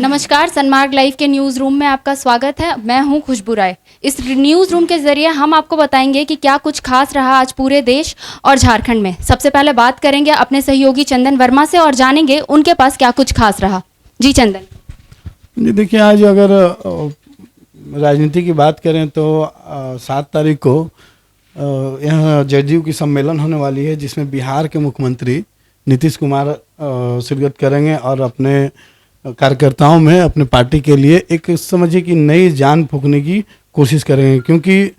नमस्कार, सनमार्ग लाइव के news room में आपका स्वागत है। मैं हूं खुशबू राय। इस न्यूज़ रूम के ज़रिए हम आपको बताएंगे कि क्या कुछ खास रहा आज पूरे देश और झारखंड में। सबसे पहले बात करेंगे अपने सहयोगी चंदन वर्मा से और जानेंगे उनके पास क्या कुछ खास रहा। जी चंदन। जी देखिए, आज अगर राजनीति की बात करें तो 7 तारीख को यहाँ जदयू की सम्मेलन होने वाली है, जिसमें बिहार के मुख्यमंत्री नीतीश कुमार शिरकत करेंगे और अपने कार्यकर्ताओं में अपने पार्टी के लिए एक समझिए कि नई जान फूंकने की कोशिश करेंगे। क्योंकि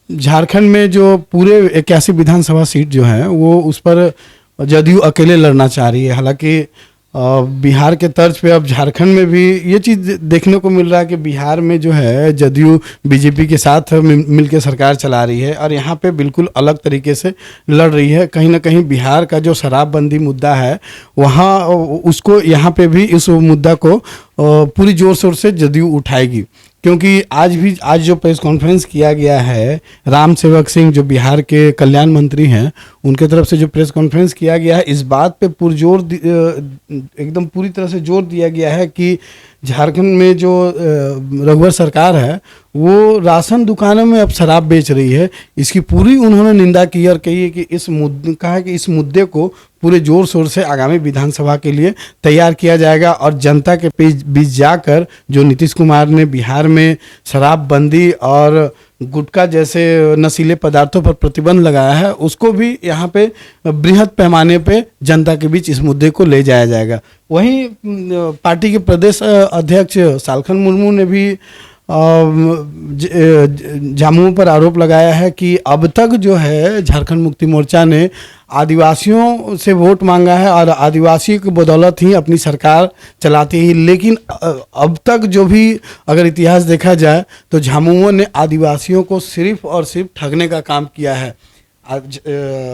झारखंड में जो पूरे 81 विधानसभा सीट जो है वो उस पर जदयू अकेले लड़ना चाह रही है। हालांकि बिहार के तर्ज पे अब झारखंड में भी ये चीज़ देखने को मिल रहा है कि बिहार में जो है जदयू बीजेपी के साथ मिलकर सरकार चला रही है और यहाँ पे बिल्कुल अलग तरीके से लड़ रही है। कहीं ना कहीं बिहार का जो शराबबंदी मुद्दा है वहाँ उसको यहाँ पे भी इस मुद्दा को पूरी जोर शोर से जदयू उठाएगी। क्योंकि आज जो प्रेस कॉन्फ्रेंस किया गया है, राम सेवक सिंह जो बिहार के कल्याण मंत्री हैं उनके तरफ से जो प्रेस कॉन्फ्रेंस किया गया है, इस बात पे पुरजोर एकदम पूरी तरह से जोर दिया गया है कि झारखंड में जो रघुवर सरकार है वो राशन दुकानों में अब शराब बेच रही है। इसकी पूरी उन्होंने निंदा की और कही है कि इस मुद्दे को पूरे जोर शोर से आगामी विधानसभा के लिए तैयार किया जाएगा और जनता के बीच जाकर जो नीतीश कुमार ने बिहार में शराबबंदी और गुटखा जैसे नशीले पदार्थों पर प्रतिबंध लगाया है उसको भी यहाँ पे बृहद पैमाने पे जनता के बीच इस मुद्दे को ले जाया जाएगा। वहीं पार्टी के प्रदेश अध्यक्ष सालखन मुर्मू ने भी झामुमो पर आरोप लगाया है कि अब तक जो है झारखंड मुक्ति मोर्चा ने आदिवासियों से वोट मांगा है और आदिवासियों की बदौलत ही अपनी सरकार चलाती है। लेकिन अब तक जो भी अगर इतिहास देखा जाए तो झामुमो ने आदिवासियों को सिर्फ और सिर्फ ठगने का काम किया है।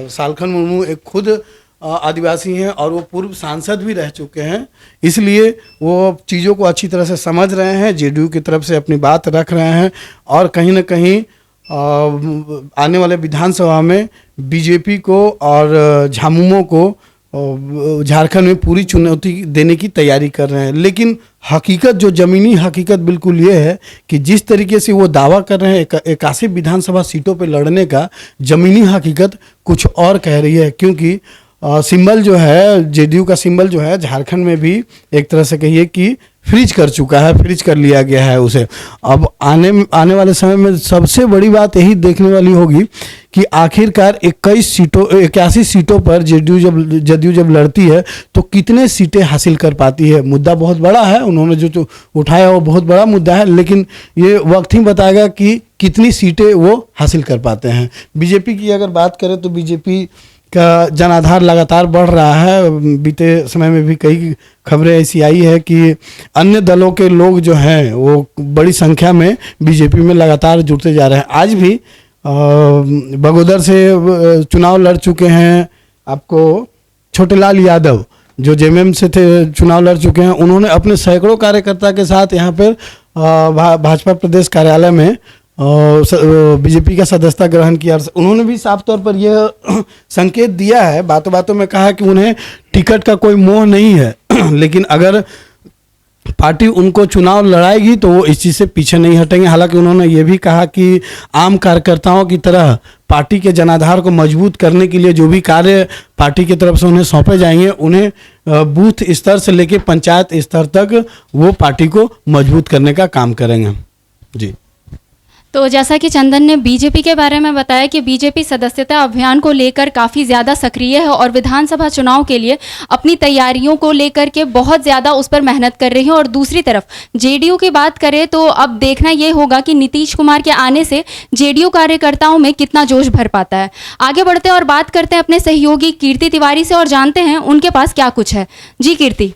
सालखन मुर्मू एक खुद आदिवासी हैं और वो पूर्व सांसद भी रह चुके हैं, इसलिए वो चीज़ों को अच्छी तरह से समझ रहे हैं, जेडीयू की तरफ से अपनी बात रख रहे हैं और कहीं ना कहीं आने वाले विधानसभा में बीजेपी को और झामुमो को झारखंड में पूरी चुनौती देने की तैयारी कर रहे हैं। लेकिन हकीकत जो ज़मीनी हकीकत बिल्कुल ये है कि जिस तरीके से वो दावा कर रहे हैं 81 विधानसभा सीटों पर लड़ने का, ज़मीनी हकीकत कुछ और कह रही है। क्योंकि सिंबल जो है जेडीयू का सिंबल जो है झारखंड में भी एक तरह से कहिए कि फ्रीज कर चुका है, फ्रीज कर लिया गया है उसे। अब आने वाले समय में सबसे बड़ी बात यही देखने वाली होगी कि आखिरकार 81 सीटों पर जदयू जब लड़ती है तो कितने सीटें हासिल कर पाती है। मुद्दा बहुत बड़ा है, उन्होंने जो उठाया वो बहुत बड़ा मुद्दा है, लेकिन ये वक्त ही बताएगा कि कितनी सीटें वो हासिल कर पाते हैं। बीजेपी की अगर बात करें तो बीजेपी का जनाधार लगातार बढ़ रहा है। बीते समय में भी कई खबरें ऐसी आई है कि अन्य दलों के लोग जो हैं वो बड़ी संख्या में बीजेपी में लगातार जुड़ते जा रहे हैं। आज भी बगोदर से चुनाव लड़ चुके हैं आपको छोटेलाल यादव जो जेएमएम से थे, चुनाव लड़ चुके हैं। उन्होंने अपने सैकड़ों कार्यकर्ता के साथ यहाँ पर भाजपा प्रदेश कार्यालय में बीजेपी का सदस्यता ग्रहण किया। उन्होंने भी साफ तौर पर यह संकेत दिया है, बातों बातों में कहा कि उन्हें टिकट का कोई मोह नहीं है, लेकिन अगर पार्टी उनको चुनाव लड़ाएगी तो वो इस चीज़ से पीछे नहीं हटेंगे। हालांकि उन्होंने ये भी कहा कि आम कार्यकर्ताओं की तरह पार्टी के जनाधार को मजबूत करने के लिए जो भी कार्य पार्टी की तरफ से उन्हें सौंपे जाएंगे उन्हें बूथ स्तर से लेकर पंचायत स्तर तक वो पार्टी को मजबूत करने का काम करेंगे। जी, तो जैसा कि चंदन ने बीजेपी के बारे में बताया कि बीजेपी सदस्यता अभियान को लेकर काफ़ी ज़्यादा सक्रिय है और विधानसभा चुनाव के लिए अपनी तैयारियों को लेकर के बहुत ज़्यादा उस पर मेहनत कर रही है। और दूसरी तरफ जेडीयू की बात करें तो अब देखना ये होगा कि नीतीश कुमार के आने से जेडीयू कार्यकर्ताओं में कितना जोश भर पाता है। आगे बढ़ते हैं और बात करते हैं अपने सहयोगी कीर्ति तिवारी से और जानते हैं उनके पास क्या कुछ है। जी कीर्ति।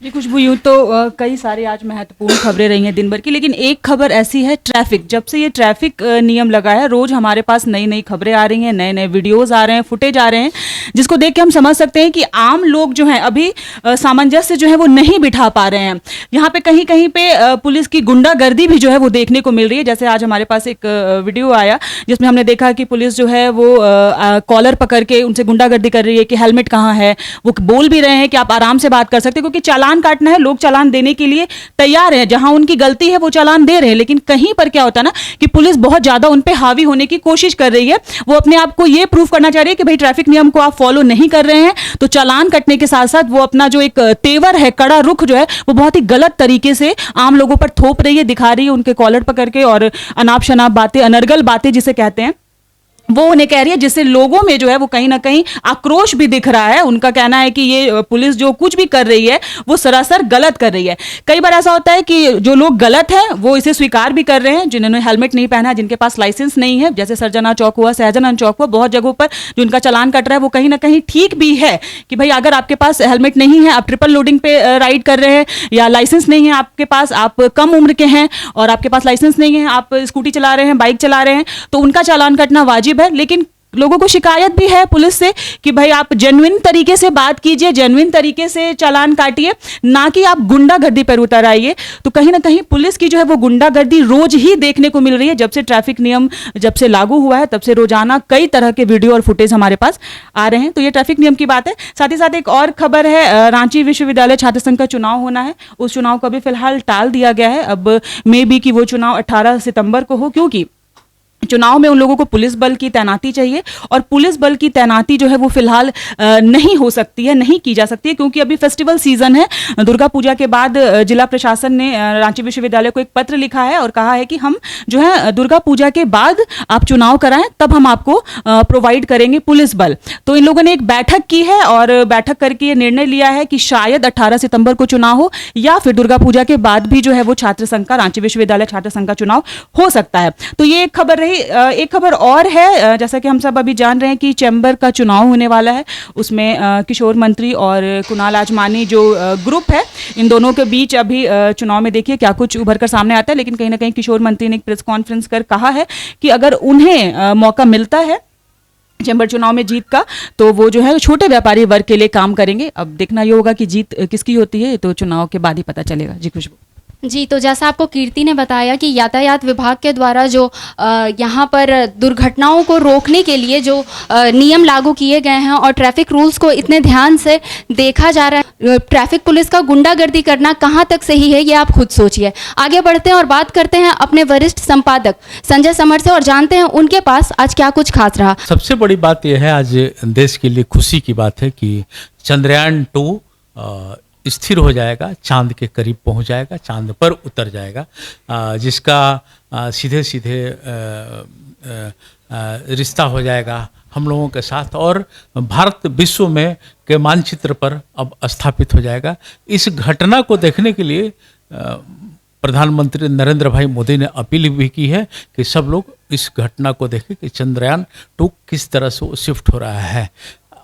जी खुशबू, यूँ तो कई सारी आज महत्वपूर्ण खबरें रही हैं दिन भर की, लेकिन एक खबर ऐसी है ट्रैफिक। जब से ये ट्रैफिक नियम लगा है रोज़ हमारे पास नई नई खबरें आ रही हैं, नए नए वीडियोस आ रहे हैं, फुटेज आ रहे हैं, जिसको देख के हम समझ सकते हैं कि आम लोग जो हैं अभी सामंजस्य जो है वो नहीं बिठा पा रहे हैं। यहाँ पे कहीं कहीं पे पुलिस की गुंडागर्दी भी जो है वो देखने को मिल रही है। जैसे आज हमारे पास एक वीडियो आया जिसमें हमने देखा कि पुलिस जो है वो कॉलर पकड़ के उनसे गुंडागर्दी कर रही है कि हेलमेट कहाँ है। वो बोल भी रहे हैं कि आप आराम से बात कर सकते हैं क्योंकि चालान चालान काटना है, लोग चालान देने के लिए तैयार हैं, जहां उनकी गलती है वो चालान दे रहे हैं। लेकिन कहीं पर क्या होता है ना कि पुलिस बहुत ज्यादा उन पे हावी होने की कोशिश कर रही है। वो अपने आप को ये प्रूव करना चाह रही है कि भाई ट्रैफिक नियम को आप फॉलो नहीं कर रहे हैं, तो चालान कटने के साथ साथ वो अपना जो एक तेवर है, कड़ा रुख जो है, वो बहुत ही गलत तरीके से आम लोगों पर थोप रही है, दिखा रही है, उनके कॉलर पकड़ के, और अनाप शनाप बातें, अनर्गल बातें जिसे कहते हैं, वो उन्हें कह रही है, जिससे लोगों में जो है वो कहीं ना कहीं आक्रोश भी दिख रहा है। उनका कहना है कि ये पुलिस जो कुछ भी कर रही है वो सरासर गलत कर रही है। कई बार ऐसा होता है कि जो लोग गलत हैं वो इसे स्वीकार भी कर रहे हैं, जिन्होंने हेलमेट नहीं पहना है, जिनके पास लाइसेंस नहीं है, जैसे सरजना चौक हुआ, सहजानंद चौक हुआ, बहुत जगहों पर जो उनका चालान कट रहा है वो कहीं ना कहीं ठीक भी है कि भाई अगर आपके पास हेलमेट नहीं है, आप ट्रिपल लोडिंग पे राइड कर रहे हैं, या लाइसेंस नहीं है आपके पास, आप कम उम्र के हैं और आपके पास लाइसेंस नहीं है, आप स्कूटी चला रहे हैं, बाइक चला रहे हैं, तो उनका चालान कटना वाजिब है। लेकिन लोगों को शिकायत भी है पुलिस से कि भाई आप जेन्युइन तरीके से बात कीजिए, जेन्युइन तरीके से चालान काटिए, ना कि आप गुंडागर्दी पर उतर आइए। तो कहीं ना कहीं पुलिस की जो है वो गुंडागर्दी रोज ही देखने को मिल रही है। जब से ट्रैफिक नियम जब से लागू हुआ है, तब से रोजाना कई तरह के वीडियो और फुटेज हमारे पास आ रहे हैं। तो ये ट्रैफिक नियम की बात है। साथ ही साथ एक और खबर है, रांची विश्वविद्यालय छात्र संघ का चुनाव होना है, उस चुनाव को अभी फिलहाल टाल दिया गया है। अब मे बी कि वो चुनाव 18 सितंबर को हो, क्योंकि चुनाव में उन लोगों को पुलिस बल की तैनाती चाहिए, और पुलिस बल की तैनाती जो है वो फिलहाल नहीं हो सकती है, नहीं की जा सकती है, क्योंकि अभी फेस्टिवल सीजन है। दुर्गा पूजा के बाद जिला प्रशासन ने रांची विश्वविद्यालय को एक पत्र लिखा है और कहा है कि हम जो है दुर्गा पूजा के बाद आप चुनाव कराएं, तब हम आपको प्रोवाइड करेंगे पुलिस बल। तो इन लोगों ने एक बैठक की है और बैठक करके ये निर्णय लिया है कि शायद 18 सितंबर को चुनाव हो, या फिर दुर्गा पूजा के बाद भी जो है वो छात्र संघ का, रांची विश्वविद्यालय छात्र संघ का चुनाव हो सकता है। तो ये एक खबर रही। एक खबर और है, जैसा कि हम सब अभी जान रहे हैं कि चैम्बर का चुनाव होने वाला है, उसमें किशोर मंत्री और कुणाल आजमानी जो ग्रुप है, इन दोनों के बीच अभी चुनाव में देखिए क्या कुछ उभर कर सामने आता है। लेकिन कहीं ना कहीं किशोर मंत्री ने एक प्रेस कॉन्फ्रेंस कर कहा है कि अगर उन्हें मौका मिलता है चैम्बर चुनाव में जीत का, तो वो जो है छोटे व्यापारी वर्ग के लिए काम करेंगे। अब देखना ये होगा कि जीत किसकी होती है, तो चुनाव के बाद ही पता चलेगा। जी खुशबू। जी, तो जैसा आपको कीर्ति ने बताया कि यातायात विभाग के द्वारा जो यहाँ पर दुर्घटनाओं को रोकने के लिए जो नियम लागू किए गए हैं और ट्रैफिक रूल्स को इतने ध्यान से देखा जा रहा है, ट्रैफिक पुलिस का गुंडागर्दी करना कहाँ तक सही है ये आप खुद सोचिए। आगे बढ़ते हैं और बात करते हैं अपने वरिष्ठ संपादक संजय समर से और जानते हैं उनके पास आज क्या कुछ खास रहा। सबसे बड़ी बात यह है, आज देश के लिए खुशी की बात है कि चंद्रयान 2 स्थिर हो जाएगा, चांद के करीब पहुंच जाएगा, चांद पर उतर जाएगा, जिसका सीधे सीधे रिश्ता हो जाएगा हम लोगों के साथ, और भारत विश्व में के मानचित्र पर अब स्थापित हो जाएगा। इस घटना को देखने के लिए प्रधानमंत्री नरेंद्र भाई मोदी ने अपील भी की है कि सब लोग इस घटना को देखें कि चंद्रयान 2 किस तरह से वो शिफ्ट हो रहा है।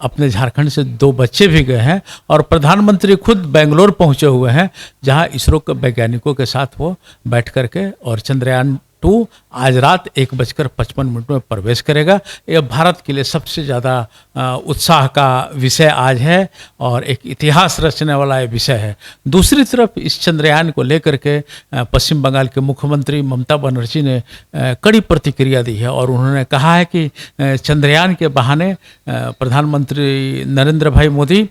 अपने झारखंड से 2 बच्चे भी गए हैं और प्रधानमंत्री खुद बेंगलोर पहुंचे हुए हैं, जहां इसरो के वैज्ञानिकों के साथ वो बैठ करके, और चंद्रयान 2 आज रात 1:55 में प्रवेश करेगा। यह भारत के लिए सबसे ज़्यादा उत्साह का विषय आज है और एक इतिहास रचने वाला यह विषय है। दूसरी तरफ इस चंद्रयान को लेकर के पश्चिम बंगाल के मुख्यमंत्री ममता बनर्जी ने कड़ी प्रतिक्रिया दी है और उन्होंने कहा है कि चंद्रयान के बहाने प्रधानमंत्री नरेंद्र भाई मोदी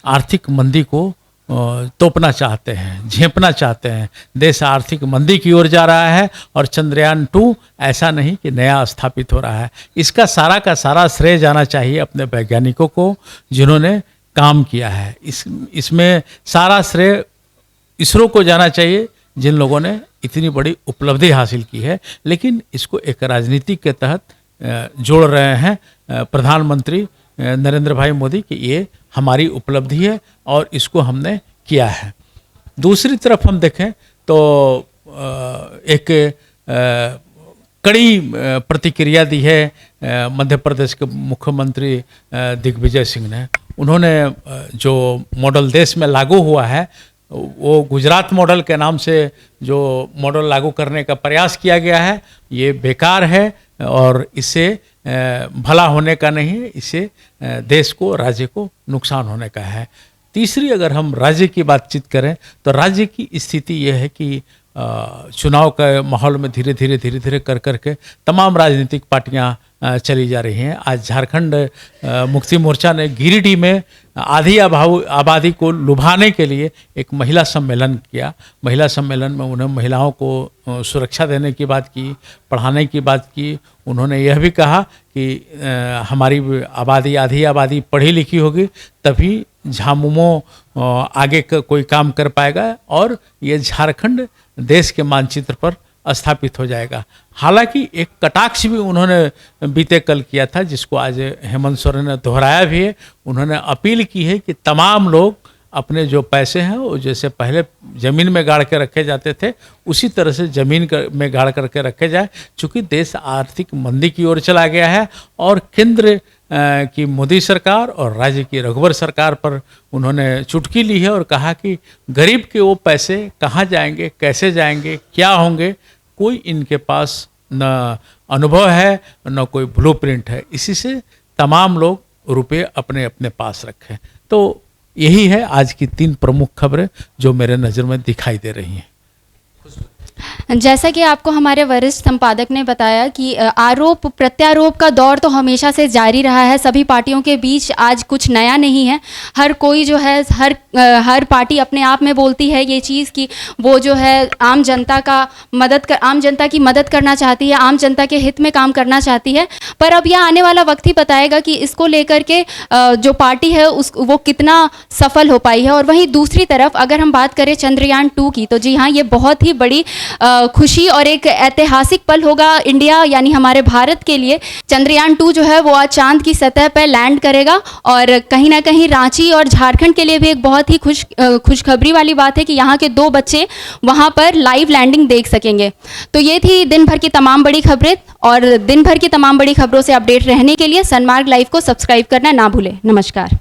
आर्थिक मंदी को तोपना चाहते हैं, झेपना चाहते हैं। देश आर्थिक मंदी की ओर जा रहा है और चंद्रयान 2 ऐसा नहीं कि नया स्थापित हो रहा है। इसका सारा का सारा श्रेय जाना चाहिए अपने वैज्ञानिकों को जिन्होंने काम किया है। इसमें सारा श्रेय इसरो को जाना चाहिए जिन लोगों ने इतनी बड़ी उपलब्धि हासिल की है। लेकिन इसको एक राजनीति के तहत जोड़ रहे हैं प्रधानमंत्री नरेंद्र भाई मोदी कि ये हमारी उपलब्धि है और इसको हमने किया है। दूसरी तरफ हम देखें तो एक कड़ी प्रतिक्रिया दी है मध्य प्रदेश के मुख्यमंत्री दिग्विजय सिंह ने। उन्होंने जो मॉडल देश में लागू हुआ है वो गुजरात मॉडल के नाम से जो मॉडल लागू करने का प्रयास किया गया है ये बेकार है और इससे भला होने का नहीं है, इससे देश को, राज्य को नुकसान होने का है। तीसरी अगर हम राज्य की बातचीत करें तो राज्य की स्थिति यह है कि चुनाव के माहौल में धीरे धीरे कर करके तमाम राजनीतिक पार्टियां चली जा रही हैं। आज झारखंड मुक्ति मोर्चा ने गिरिडीह में आधी आबादी को लुभाने के लिए एक महिला सम्मेलन किया। महिला सम्मेलन में उन्होंने महिलाओं को सुरक्षा देने की बात की, पढ़ाने की बात की। उन्होंने यह भी कहा कि हमारी आबादी, आधी आबादी पढ़ी लिखी होगी तभी झामुमो आगे कोई काम कर पाएगा और ये झारखंड देश के मानचित्र पर स्थापित हो जाएगा। हालांकि एक कटाक्ष भी उन्होंने बीते कल किया था, जिसको आज हेमंत सोरेन ने दोहराया भी है। उन्होंने अपील की है कि तमाम लोग अपने जो पैसे हैं वो जैसे पहले ज़मीन में गाड़ के रखे जाते थे उसी तरह से ज़मीन में गाड़ करके रखे जाए, चूँकि देश आर्थिक मंदी की ओर चला गया है और केंद्र की मोदी सरकार और राज्य की रघुवर सरकार पर उन्होंने चुटकी ली है और कहा कि गरीब के वो पैसे कहाँ जाएंगे, कैसे जाएंगे, क्या होंगे, कोई इनके पास न अनुभव है न कोई ब्लूप्रिंट है। इसी से तमाम लोग रुपए अपने अपने पास रखें। तो यही है आज की 3 प्रमुख खबरें जो मेरे नज़र में दिखाई दे रही हैं। जैसा कि आपको हमारे वरिष्ठ संपादक ने बताया कि आरोप प्रत्यारोप का दौर तो हमेशा से जारी रहा है सभी पार्टियों के बीच, आज कुछ नया नहीं है। हर कोई जो है हर पार्टी अपने आप में बोलती है ये चीज़ कि वो जो है आम जनता की मदद करना चाहती है, आम जनता के हित में काम करना चाहती है। पर अब यह आने वाला वक्त ही बताएगा कि इसको लेकर के जो पार्टी है वो कितना सफल हो पाई है। और वहीं दूसरी तरफ अगर हम बात करें चंद्रयान 2 की, तो जी हाँ, ये बहुत ही बड़ी खुशी और एक ऐतिहासिक पल होगा इंडिया यानी हमारे भारत के लिए। चंद्रयान 2 जो है वो आज चांद की सतह पर लैंड करेगा और कहीं ना कहीं रांची और झारखंड के लिए भी एक बहुत ही खुशखबरी वाली बात है कि यहाँ के 2 बच्चे वहाँ पर लाइव लैंडिंग देख सकेंगे। तो ये थी दिन भर की तमाम बड़ी खबरें, और दिन भर की तमाम बड़ी खबरों से अपडेट रहने के लिए सनमार्ग लाइव को सब्सक्राइब करना ना भूलें। नमस्कार।